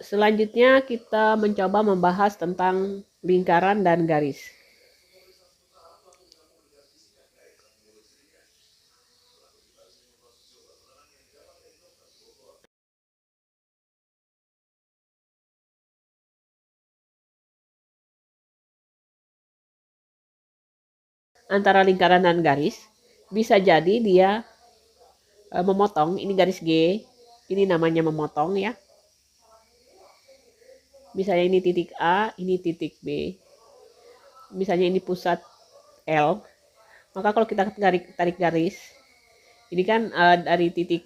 Selanjutnya kita mencoba membahas tentang lingkaran dan garis. Antara lingkaran dan garis, bisa jadi dia memotong, ini garis G, ini namanya memotong ya. Misalnya ini titik A, ini titik B. Misalnya ini pusat L, maka kalau kita tarik garis, ini kan dari titik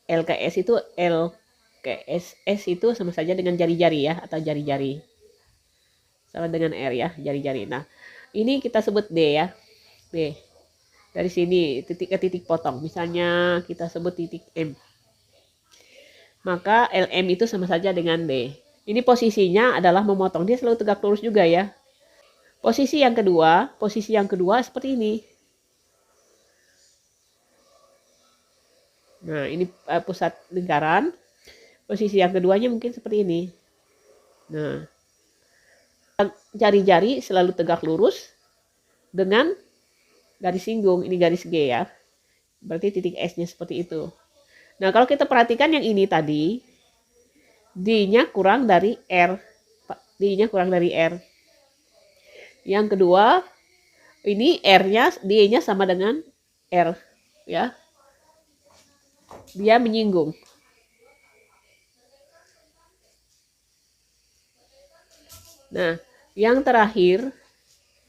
L ke S itu L ke S itu sama saja dengan jari-jari ya, atau jari-jari. Sama dengan R ya, jari-jari. Nah, ini kita sebut D ya, D. Dari sini titik ke titik potong, misalnya kita sebut titik M. Maka LM itu sama saja dengan D. Ini posisinya adalah memotong, dia selalu tegak lurus juga ya. Posisi yang kedua seperti ini. Nah, ini pusat lingkaran. Posisi yang keduanya mungkin seperti ini. Nah, jari-jari selalu tegak lurus dengan garis singgung. Ini garis G ya. Berarti titik S-nya seperti itu. Nah, kalau kita perhatikan yang ini tadi, D-nya kurang dari R. D-nya kurang dari R. Yang kedua, ini R-nya, D-nya sama dengan R. Ya. Dia menyinggung. Nah, yang terakhir,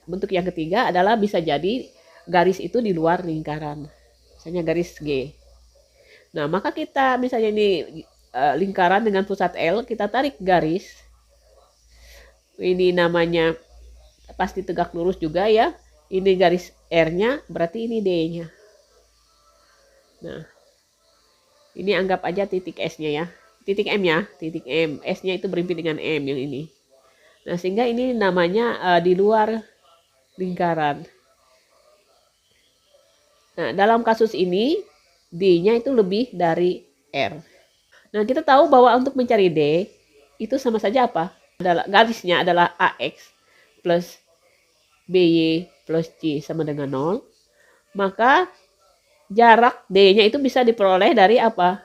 bentuk yang ketiga adalah bisa jadi garis itu di luar lingkaran. Misalnya garis G. Nah, maka kita misalnya ini lingkaran dengan pusat L, kita tarik garis. Ini namanya pasti tegak lurus juga ya. Ini garis R-nya, berarti ini D-nya. Nah, ini anggap aja titik S-nya ya. Titik M ya, titik M. S-nya itu berimpit dengan M yang ini. Nah, sehingga ini namanya di luar lingkaran. Nah, dalam kasus ini, D-nya itu lebih dari R. Nah, kita tahu bahwa untuk mencari D, itu sama saja apa? Garisnya adalah AX plus BY plus C sama dengan 0. Maka jarak D-nya itu bisa diperoleh dari apa?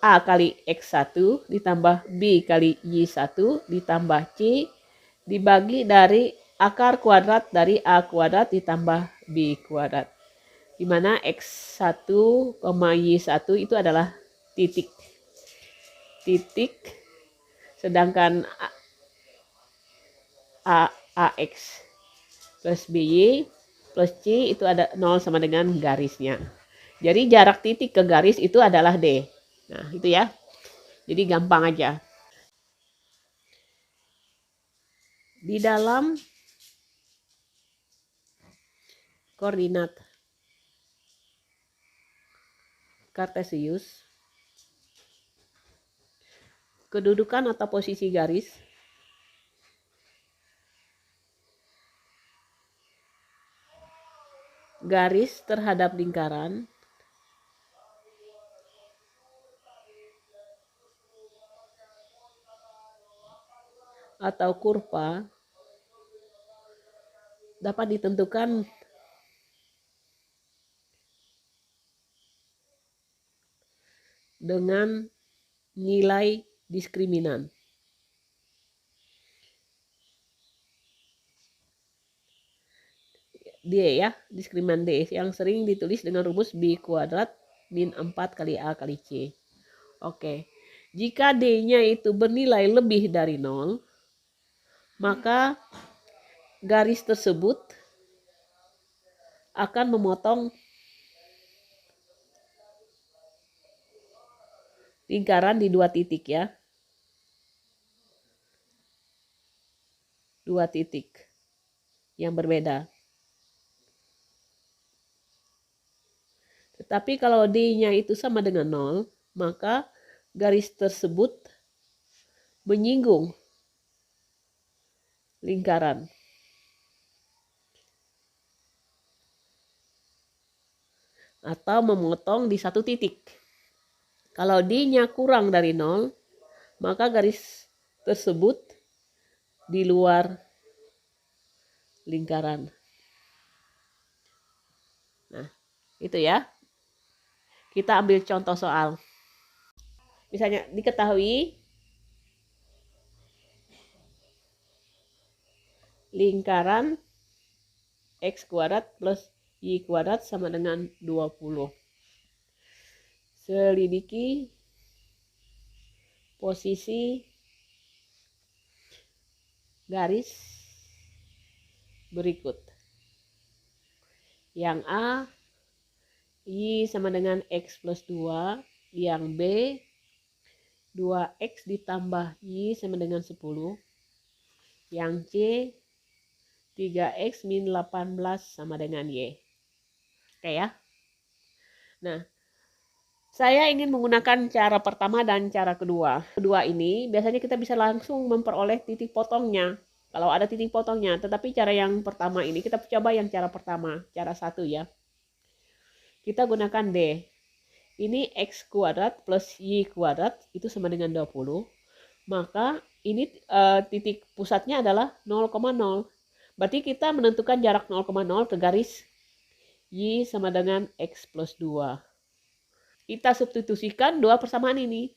A kali X1 ditambah B kali Y1 ditambah C dibagi dari akar kuadrat dari A kuadrat ditambah B kuadrat. Di mana X1, Y1 itu adalah titik. Titik, sedangkan AX plus BY plus C itu ada 0 sama dengan garisnya. Jadi jarak titik ke garis itu adalah D. Nah, itu ya. Jadi gampang aja. Di dalam koordinat Kartesius, kedudukan atau posisi garis terhadap lingkaran atau kurva dapat ditentukan dengan nilai diskriminan. D ya, diskriminan D yang sering ditulis dengan rumus B kuadrat min 4 kali A kali C. Oke, jika D-nya itu bernilai lebih dari 0, maka garis tersebut akan memotong lingkaran di dua titik ya. Dua titik yang berbeda. Tetapi kalau D-nya itu sama dengan 0, maka garis tersebut menyinggung lingkaran. Atau memotong di satu titik. Kalau D-nya kurang dari 0, maka garis tersebut di luar lingkaran. Nah, itu ya. Kita ambil contoh soal. Misalnya diketahui lingkaran X kuadrat plus Y kuadrat sama dengan 20. Selidiki posisi garis berikut. Yang A, Y sama dengan X plus 2. Yang B, 2X ditambah Y sama dengan 10. Yang C, 3X min 18 sama dengan Y. Oke ya. Nah, saya ingin menggunakan cara pertama dan cara kedua. Kedua ini biasanya kita bisa langsung memperoleh titik potongnya. Kalau ada titik potongnya, tetapi cara yang pertama ini kita coba yang cara pertama, cara 1 ya. Kita gunakan D. Ini X kuadrat plus Y kuadrat itu sama dengan 20. Maka ini titik pusatnya adalah 0,0. Berarti kita menentukan jarak 0,0 ke garis Y sama dengan X plus 2. Kita substitusikan dua persamaan ini.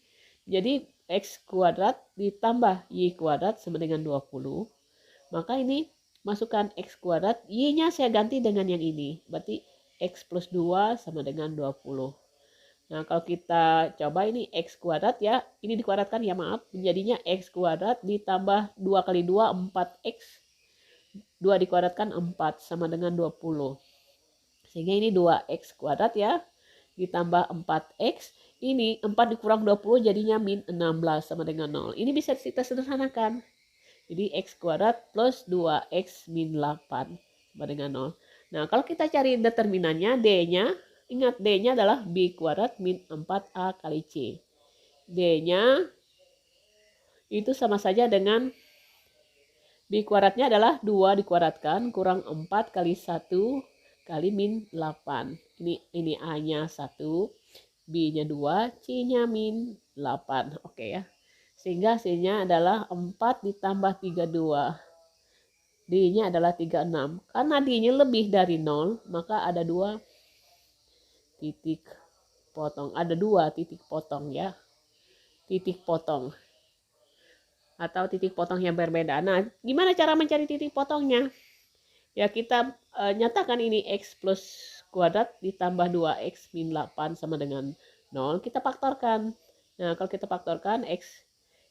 Jadi X kuadrat ditambah Y kuadrat sama dengan 20. Maka ini masukkan X kuadrat, Y-nya saya ganti dengan yang ini. Berarti X plus 2 sama dengan 20. Nah, kalau kita coba ini X kuadrat ya, ini dikuadratkan ya maaf, menjadinya X kuadrat ditambah 2 kali 2, 4X. 2 dikuadratkan 4 sama dengan 20. Sehingga ini 2X kuadrat ya, ditambah 4X. Ini 4 dikurang 20 jadinya min 16 sama dengan 0. Ini bisa kita sederhanakan. Jadi X kuadrat plus 2X min 8 sama dengan 0. Nah, kalau kita cari determinannya, D-nya, ingat D-nya adalah B kuadrat min 4A kali C. D-nya itu sama saja dengan B kuadratnya adalah 2 dikuadratkan kurang 4 kali 1 kali min 8. Ini A-nya 1, B-nya 2, C-nya min 8. Oke ya. Sehingga hasilnya adalah 4 ditambah 32. D-nya adalah 36. Karena D-nya lebih dari 0, maka ada 2 titik potong. Ada 2 titik potong ya. Titik potong. Atau titik potong yang berbeda. Nah, gimana cara mencari titik potongnya? Ya, kita nyatakan ini X plus kuadrat ditambah 2X min 8 sama dengan 0. Kita faktorkan. Nah, kalau kita faktorkan X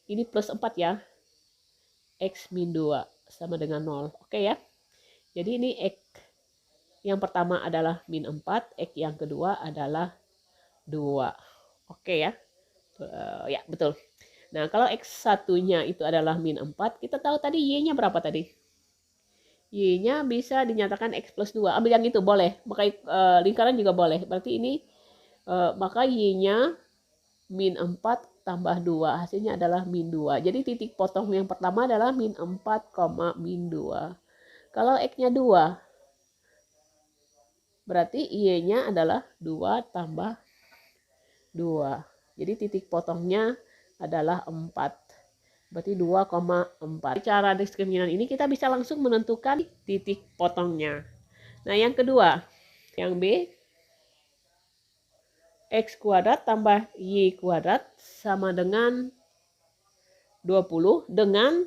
ini plus 4 ya. X min 2 sama dengan 0. Oke ya. Jadi ini X yang pertama adalah min 4. X yang kedua adalah 2. Oke ya. Ya betul. Nah kalau X1-nya itu adalah min 4. Kita tahu tadi Y-nya berapa tadi? Y-nya bisa dinyatakan X plus 2. Ambil yang itu boleh. Maka lingkaran juga boleh. Berarti ini maka Y-nya min 4 tambah 2. Hasilnya adalah min 2. Jadi titik potong yang pertama adalah min 4, min 2. Kalau X-nya 2, berarti Y-nya adalah 2 tambah 2. Jadi titik potongnya adalah 4. Berarti 2,4. Cara diskriminan ini kita bisa langsung menentukan titik potongnya. Nah, yang kedua, yang B, X kuadrat tambah Y kuadrat sama dengan 20 dengan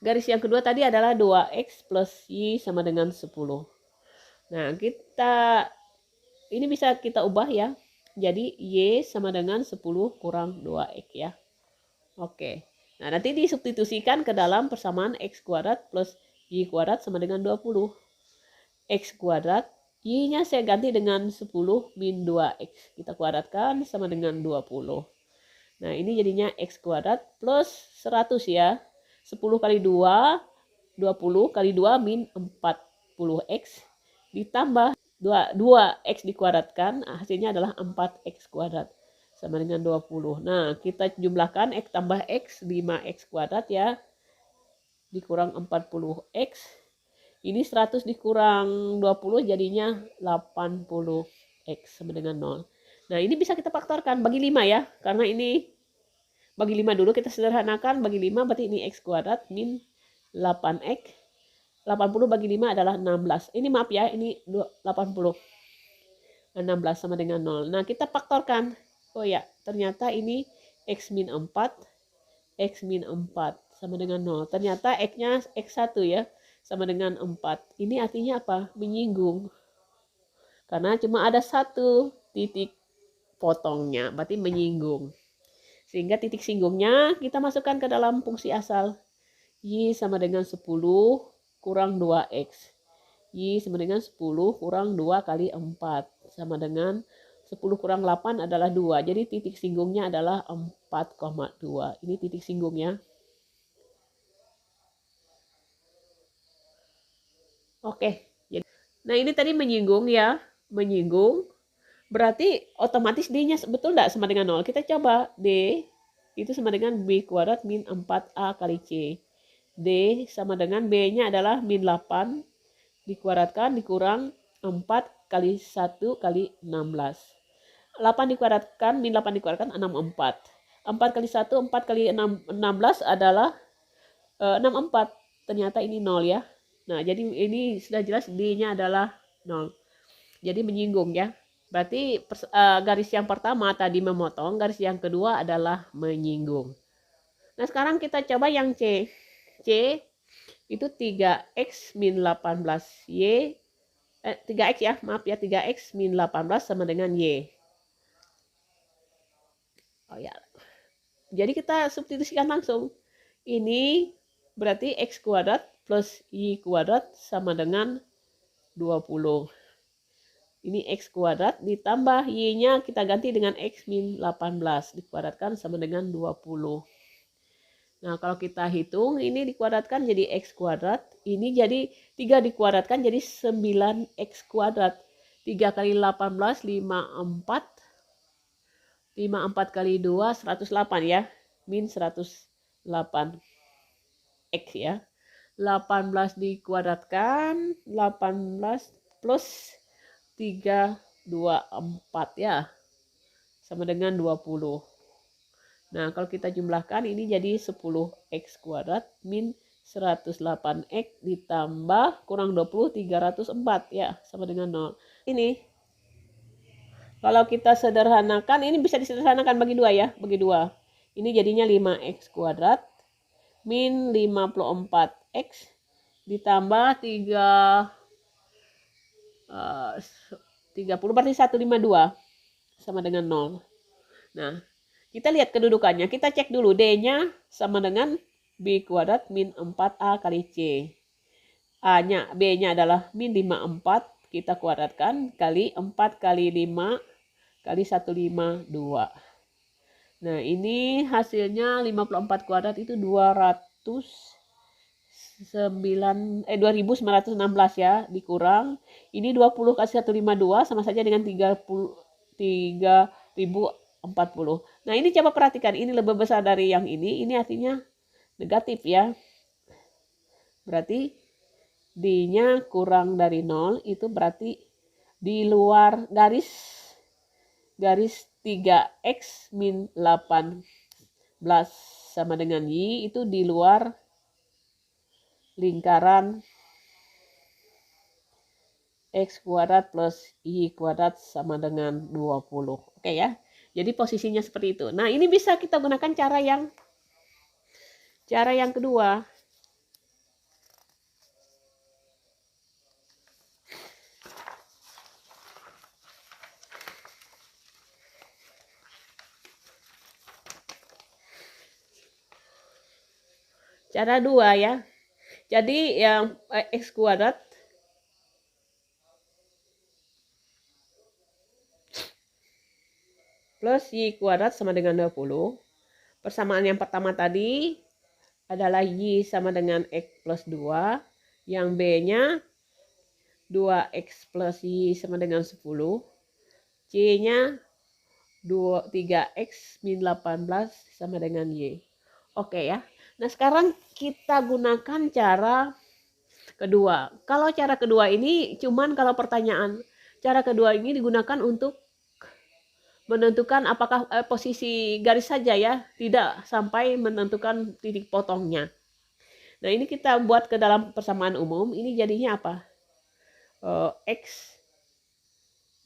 garis yang kedua tadi adalah 2X plus Y sama dengan 10. Nah, ini bisa kita ubah ya. Jadi Y sama dengan 10 kurang 2X ya. Oke. Nah, nanti disubstitusikan ke dalam persamaan X kuadrat plus Y kuadrat sama dengan 20. X kuadrat, Y-nya saya ganti dengan 10 min 2X. Kita kuadratkan sama dengan 20. Nah, ini jadinya X kuadrat plus 100 ya. 10 kali 2, 20 kali 2 min 40X. Ditambah 2X dikuadratkan, hasilnya adalah 4X kuadrat. Sama dengan 20. Nah, kita jumlahkan X tambah X, 5X kuadrat ya. Dikurang 40X. Ini 100 dikurang 20 jadinya 80X sama dengan 0. Nah, ini bisa kita faktorkan bagi 5 ya. Karena ini bagi 5 dulu kita sederhanakan. Bagi 5 berarti ini X kuadrat min 8X. 80 bagi 5 adalah 16. Ini maaf ya, ini 80. 16 sama dengan 0. Nah, kita faktorkan. Oh ya, ternyata ini X min 4. X min 4 sama dengan 0. Ternyata X-nya X1 ya, sama dengan 4. Ini artinya apa? Menyinggung. Karena cuma ada satu titik potongnya, berarti menyinggung. Sehingga titik singgungnya kita masukkan ke dalam fungsi asal. Y sama dengan 10 kurang 2X. Y sama dengan 10 kurang 2 kali 4. Sama dengan 10 kurang 8 adalah 2. Jadi titik singgungnya adalah 4,2. Ini titik singgungnya. Oke. Nah, ini tadi menyinggung ya. Menyinggung. Berarti otomatis D-nya betul enggak sama dengan 0? Kita coba. D itu sama dengan B kuadrat min 4A kali C. D sama dengan B-nya adalah min 8 dikuadratkan dikurang 4 kali 1 kali 16. 8 dikuadratkan, min 8 dikuadratkan 64. 4 kali 1, 4 kali 6, 16 adalah 64. Ternyata ini 0 ya. Nah, jadi ini sudah jelas D-nya adalah 0. Jadi menyinggung ya. Berarti garis yang pertama tadi memotong, garis yang kedua adalah menyinggung. Nah, sekarang kita coba yang C. C itu 3X min 18. Y 3X ya, maaf ya, 3X min 18 sama dengan Y. Oh ya. Jadi kita substitusikan langsung. Ini berarti X kuadrat plus Y kuadrat sama dengan 20. Ini X kuadrat ditambah Y-nya kita ganti dengan X min 18 dikuadratkan sama dengan 20. Nah, kalau kita hitung ini dikuadratkan jadi X kuadrat. Ini jadi 3 dikuadratkan jadi 9X kuadrat. 3 kali 18, 54. 54 kali 2, 108 ya. Min 108 X ya. 18 dikuadratkan, 18 plus 3, 2, 4 ya. Sama dengan 20. Nah, kalau kita jumlahkan ini jadi 10X kuadrat min 108X ditambah kurang 20, 304 ya. Sama dengan 0. Ini, kalau kita sederhanakan, ini bisa disederhanakan bagi 2 ya. Bagi 2. Ini jadinya 5X kuadrat min 54X ditambah 30 berarti 152 sama dengan 0. Nah, kita lihat kedudukannya. Kita cek dulu. D-nya sama dengan B kuadrat min 4A kali C. A-nya, B-nya adalah min 54. Kita kuadratkan kali 4 kali 5 kali 152. Nah, ini hasilnya 54 kuadrat itu 2916 ya, dikurang. Ini 20 kasih 152 sama saja dengan 3040. Nah, ini coba perhatikan, ini lebih besar dari yang ini artinya negatif ya. Berarti D-nya kurang dari 0, itu berarti di luar garis 3X min 18 sama dengan Y, itu di luar lingkaran X kuadrat plus Y kuadrat sama dengan 20. Oke ya. Jadi posisinya seperti itu. Nah, ini bisa kita gunakan cara yang kedua. Cara 2 ya. Jadi yang X kuadrat plus Y kuadrat sama dengan 20. Persamaan yang pertama tadi adalah Y sama dengan X plus 2. Yang B-nya 2X plus Y sama dengan 10. C-nya 3X min 18 sama dengan Y. Oke ya. Nah, sekarang kita gunakan cara kedua. Kalau cara kedua ini cuman kalau pertanyaan, cara kedua ini digunakan untuk menentukan apakah posisi garis saja ya, tidak sampai menentukan titik potongnya. Nah, ini kita buat ke dalam persamaan umum, ini jadinya apa? X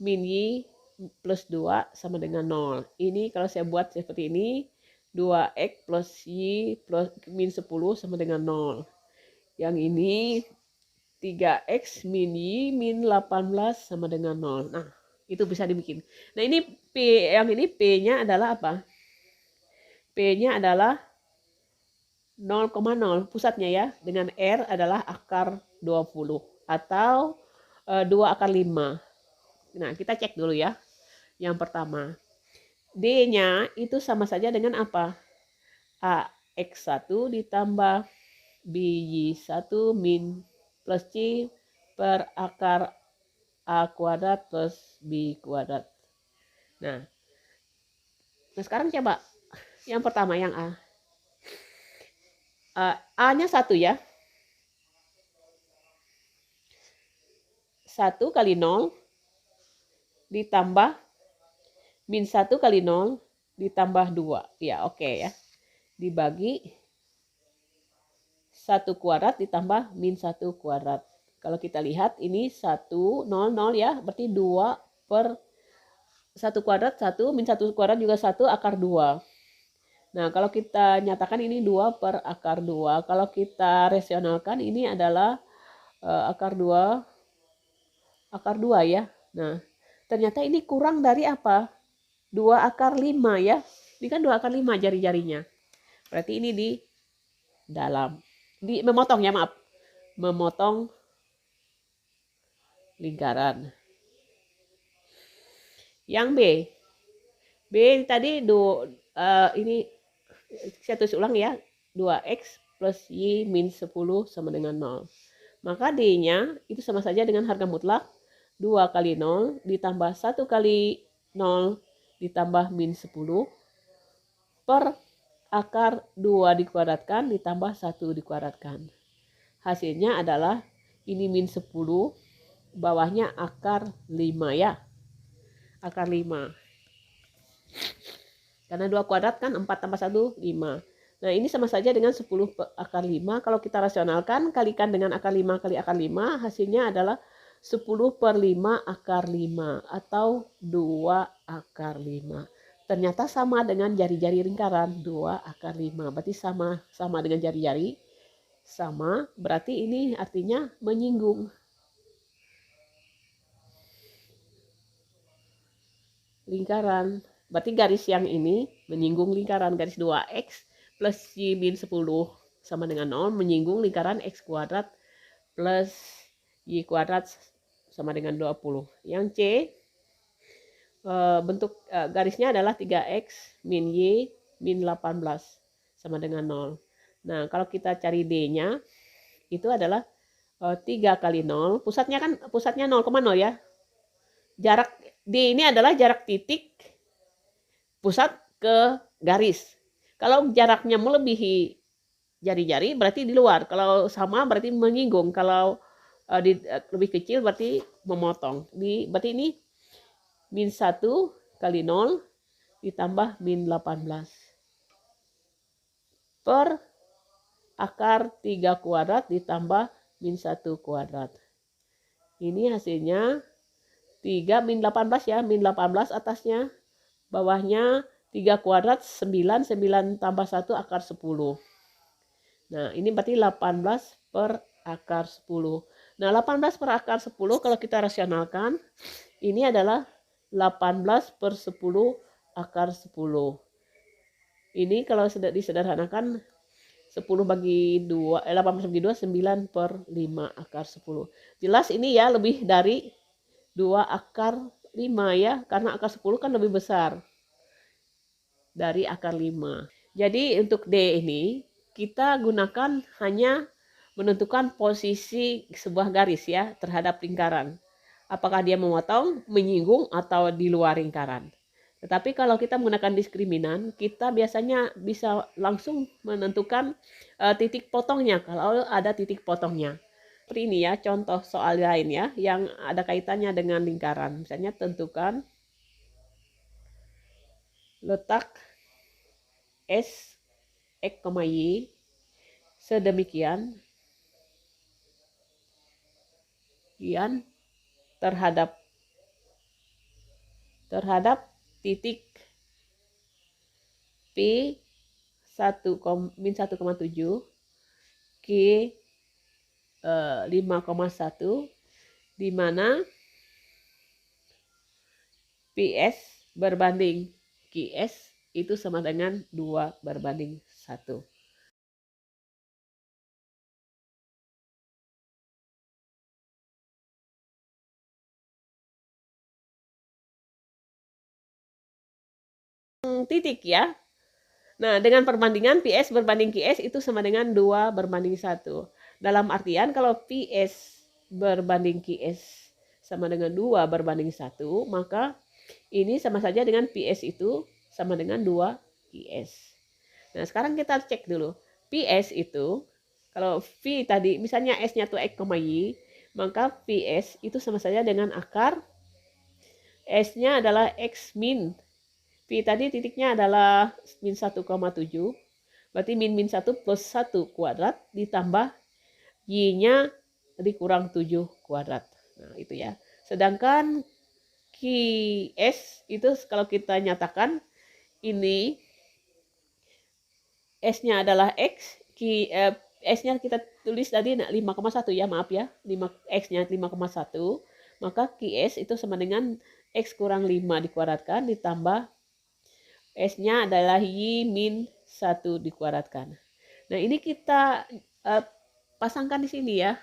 min Y plus 2 sama dengan 0. Ini kalau saya buat seperti ini, 2X plus Y plus min 10 sama dengan 0. Yang ini 3X min Y min 18 sama dengan 0. Nah, itu bisa dibikin. Nah, ini P, yang ini P-nya adalah apa? P-nya adalah 0,0 pusatnya ya, dengan R adalah akar 20 atau 2 akar 5. Nah, kita cek dulu ya. Yang pertama, D-nya itu sama saja dengan apa? AX1 ditambah BY1 min plus C per akar A kuadrat plus B kuadrat. Nah sekarang coba yang pertama, yang A. A-nya 1 ya. 1 kali 0 ditambah min 1 kali 0 ditambah 2. Ya, oke ya. Dibagi 1 kuadrat ditambah min 1 kuadrat. Kalau kita lihat ini 1, 0, 0 ya. Berarti 2 per 1 kuadrat 1, min 1 kuadrat juga 1 akar 2. Nah, kalau kita nyatakan ini 2 per akar 2. Kalau kita rasionalkan ini adalah akar 2 ya. Nah, ternyata ini kurang dari apa? 2 akar 5 ya. Ini kan 2 akar 5 jari-jarinya. Berarti ini di dalam. Memotong ya, maaf. Memotong lingkaran. Yang B. B tadi ini saya tulis ulang ya. 2X plus Y min 10 sama dengan 0. Maka D-nya itu sama saja dengan harga mutlak 2 kali 0 ditambah 1 kali 0 ditambah min 10 per akar 2 dikuadratkan ditambah 1 dikuadratkan. Hasilnya adalah ini min 10, bawahnya akar 5 ya. Akar 5. Karena 2 kuadrat kan 4 tambah 1, 5. Nah, ini sama saja dengan 10 akar 5. Kalau kita rasionalkan, kalikan dengan akar 5 kali akar 5, hasilnya adalah 10 per 5 akar 5 atau 2 akar 5. Ternyata sama dengan jari-jari lingkaran, 2 akar 5. Berarti sama dengan jari-jari. Sama, berarti ini artinya menyinggung. Lingkaran. Berarti garis yang ini menyinggung lingkaran. Garis 2X plus Y min 10 sama dengan 0 menyinggung lingkaran X kuadrat plus Y kuadrat sama dengan 20. Yang C, bentuk garisnya adalah 3X min Y min 18 sama dengan 0. Nah, kalau kita cari D-nya, itu adalah 3 kali 0. Pusatnya 0,0 ya. Jarak D ini adalah jarak titik pusat ke garis. Kalau jaraknya melebihi jari-jari berarti di luar. Kalau sama berarti menyinggung. Kalau lebih kecil berarti memotong. Berarti ini min 1 kali 0 ditambah min 18 per akar 3 kuadrat ditambah min 1 kuadrat. Ini hasilnya 3 min 18 ya. Min 18 atasnya. Bawahnya 3 kuadrat 9, 9 tambah 1 akar 10. Nah, ini berarti 18 per akar 10. Nah, 18 per akar 10 kalau kita rasionalkan, ini adalah 18 per 10 akar 10. Ini kalau disederhanakan 10 bagi 2, 18 bagi 2, 9 per 5 akar 10. Jelas ini ya lebih dari 2 akar 5 ya, karena akar 10 kan lebih besar dari akar 5. Jadi untuk D ini kita gunakan hanya menentukan posisi sebuah garis ya terhadap lingkaran. Apakah dia memotong, menyinggung, atau di luar lingkaran. Tetapi kalau kita menggunakan diskriminan, kita biasanya bisa langsung menentukan titik potongnya kalau ada titik potongnya. Seperti ini ya, contoh soal lain ya, yang ada kaitannya dengan lingkaran. Misalnya tentukan letak S X, Y sedemikian terhadap titik P 1,7 Q 5,1, di mana PS berbanding QS itu sama dengan 2:1. Titik ya. Nah, dengan perbandingan PS berbanding QS itu sama dengan 2:1. Dalam artian kalau PS berbanding QS sama dengan 2:1, maka ini sama saja dengan PS itu sama dengan 2 QS. Nah, sekarang kita cek dulu. PS itu, kalau V tadi, misalnya S-nya itu X, Y, maka PS itu sama saja dengan akar S-nya adalah X min. P tadi titiknya adalah min 1,7. Berarti min 1 plus 1 kuadrat ditambah Y-nya dikurang 7 kuadrat. Nah, itu ya. Sedangkan QS itu kalau kita nyatakan ini S-nya adalah X, S-nya kita tulis tadi 5,1 ya, maaf ya. X-nya 5,1, maka QS itu sama dengan X kurang 5 dikuadratkan ditambah S-nya adalah Y min 1 dikuadratkan. Nah, ini kita pasangkan di sini ya.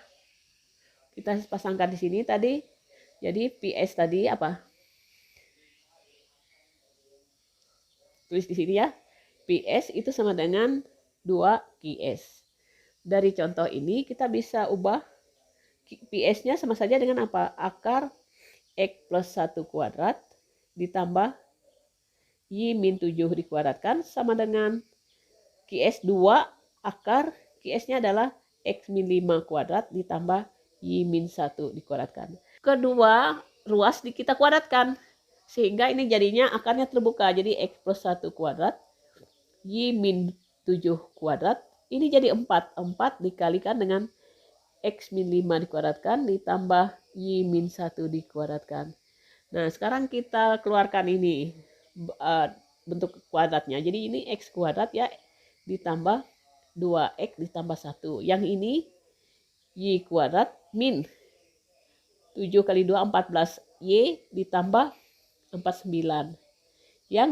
Kita pasangkan di sini tadi. Jadi PS tadi apa? Tulis di sini ya. PS itu sama dengan 2 QS. Dari contoh ini kita bisa ubah PS-nya sama saja dengan apa? Akar X plus 1 kuadrat ditambah Y min 7 dikuadratkan sama dengan QS 2 akar QS-nya adalah X min 5 kuadrat ditambah Y min 1 dikuadratkan. Kedua ruas kita kuadratkan. Sehingga ini jadinya akarnya terbuka. Jadi X plus 1 kuadrat Y min 7 kuadrat. Ini jadi 4. 4 dikalikan dengan X min 5 dikuadratkan ditambah Y min 1 dikuadratkan. Nah, sekarang kita keluarkan ini bentuk kuadratnya. Jadi ini X kuadrat ya ditambah 2X ditambah 1. Yang ini Y kuadrat min 7 kali 2 14. Y ditambah 49. Yang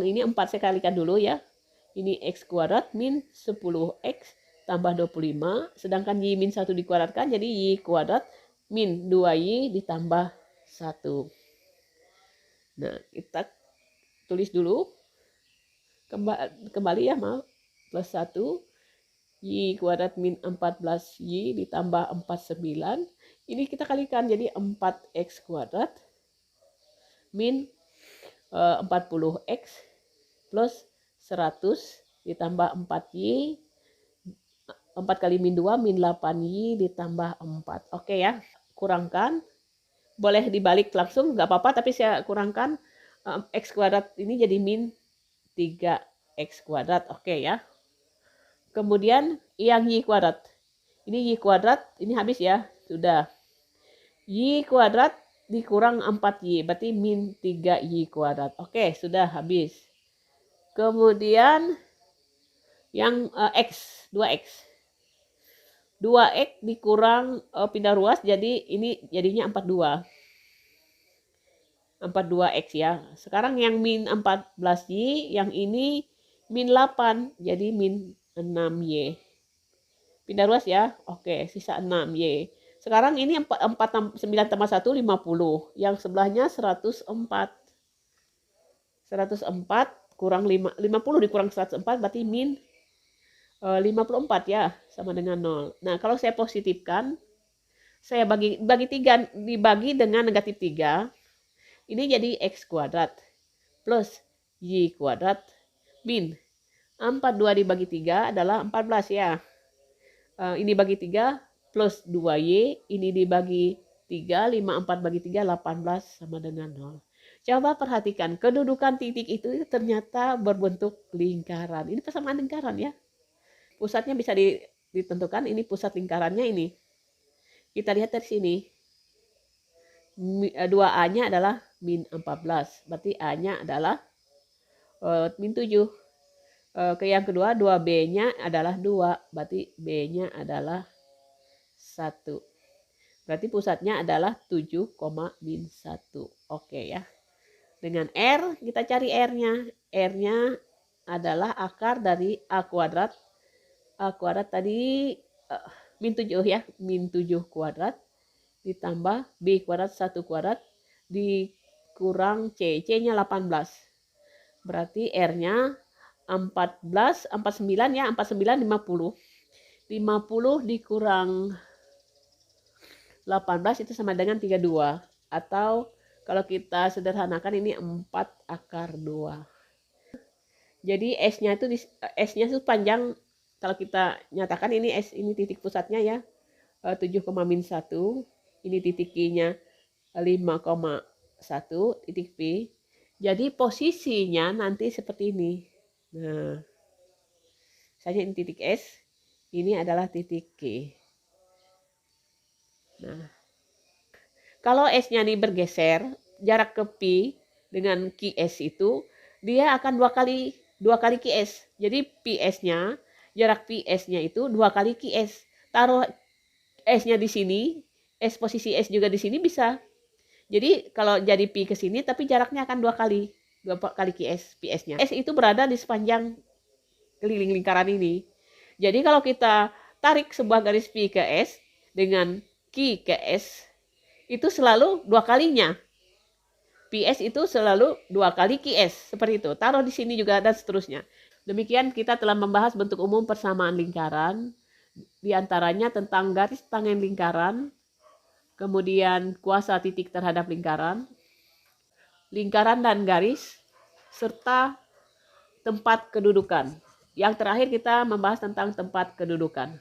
ini 4 saya kalikan dulu ya. Ini X kuadrat min 10X tambah 25. Sedangkan Y min 1 dikuadratkan jadi Y kuadrat min 2Y ditambah 1. Nah, kita tulis dulu. Kembali ya, maaf. Plus 1. Y kuadrat min 14Y ditambah 49. Ini kita kalikan jadi 4X kuadrat min 40X plus 100 ditambah 4Y. 4 kali min 2 min 8Y ditambah 4. Oke ya, kurangkan. Boleh dibalik langsung, nggak apa-apa, tapi saya kurangkan X kuadrat ini jadi min 3X kuadrat. Oke ya. Kemudian yang Y kuadrat. Ini Y kuadrat, ini habis ya. Sudah. Y kuadrat dikurang 4Y, berarti min 3Y kuadrat. Oke, sudah habis. Kemudian yang X, 2X. 2X dikurang pindah ruas, jadi ini jadinya 42. 42X ya. Sekarang yang min 14Y, yang ini min 8, jadi min 6Y. Pindah ruas ya. Oke, sisa 6Y. Sekarang ini 9 tambah 1, 50. Yang sebelahnya 104. 104 kurang 50 dikurang 104 berarti min 54 ya, sama dengan 0. Nah, kalau saya positifkan, saya bagi 3 dibagi dengan negatif 3. Ini jadi X kuadrat plus Y kuadrat min 42 dibagi 3 adalah 14 ya. Ini bagi 3 plus 2Y, ini dibagi 3, 54 bagi 3, 18 sama dengan 0. Coba perhatikan, kedudukan titik itu ternyata berbentuk lingkaran. Ini persamaan lingkaran ya. Pusatnya bisa ditentukan, ini pusat lingkarannya ini. Kita lihat dari sini. 2A-nya adalah min 14. Berarti A-nya adalah min 7. Ke yang kedua, 2B-nya adalah 2. Berarti B-nya adalah 1. Berarti pusatnya adalah 7, min 1. Oke ya. Dengan R, kita cari R-nya. R-nya adalah akar dari A kuadrat. A kuadrat tadi min 7 ya. Min 7 kuadrat. Ditambah B kuadrat 1 kuadrat. Dikurang C. C-nya 18. Berarti R-nya 49 ya. 49, 50. 50 dikurang 18 itu sama dengan 32. Atau kalau kita sederhanakan ini 4 akar 2. Jadi S-nya itu panjang. Kalau kita nyatakan ini S, ini titik pusatnya ya. 7, min 1. Ini titik Q-nya 5,1 titik P. Jadi posisinya nanti seperti ini. Nah, misalnya ini titik S, ini adalah titik Q. Nah, kalau S-nya ini bergeser, jarak ke P dengan QS itu, dia akan dua kali QS. Jadi PS-nya, jarak PS-nya itu 2 kali QS. Taruh S-nya di sini, posisi S juga di sini bisa. Jadi kalau jadi P ke sini, tapi jaraknya akan 2 kali QS, PS-nya. S itu berada di sepanjang keliling lingkaran ini. Jadi kalau kita tarik sebuah garis P ke S dengan Q ke S, itu selalu 2 kalinya. PS itu selalu 2 kali QS, seperti itu. Taruh di sini juga dan seterusnya. Demikian kita telah membahas bentuk umum persamaan lingkaran, di antaranya tentang garis tangen lingkaran, kemudian kuasa titik terhadap lingkaran dan garis, serta tempat kedudukan. Yang terakhir kita membahas tentang tempat kedudukan.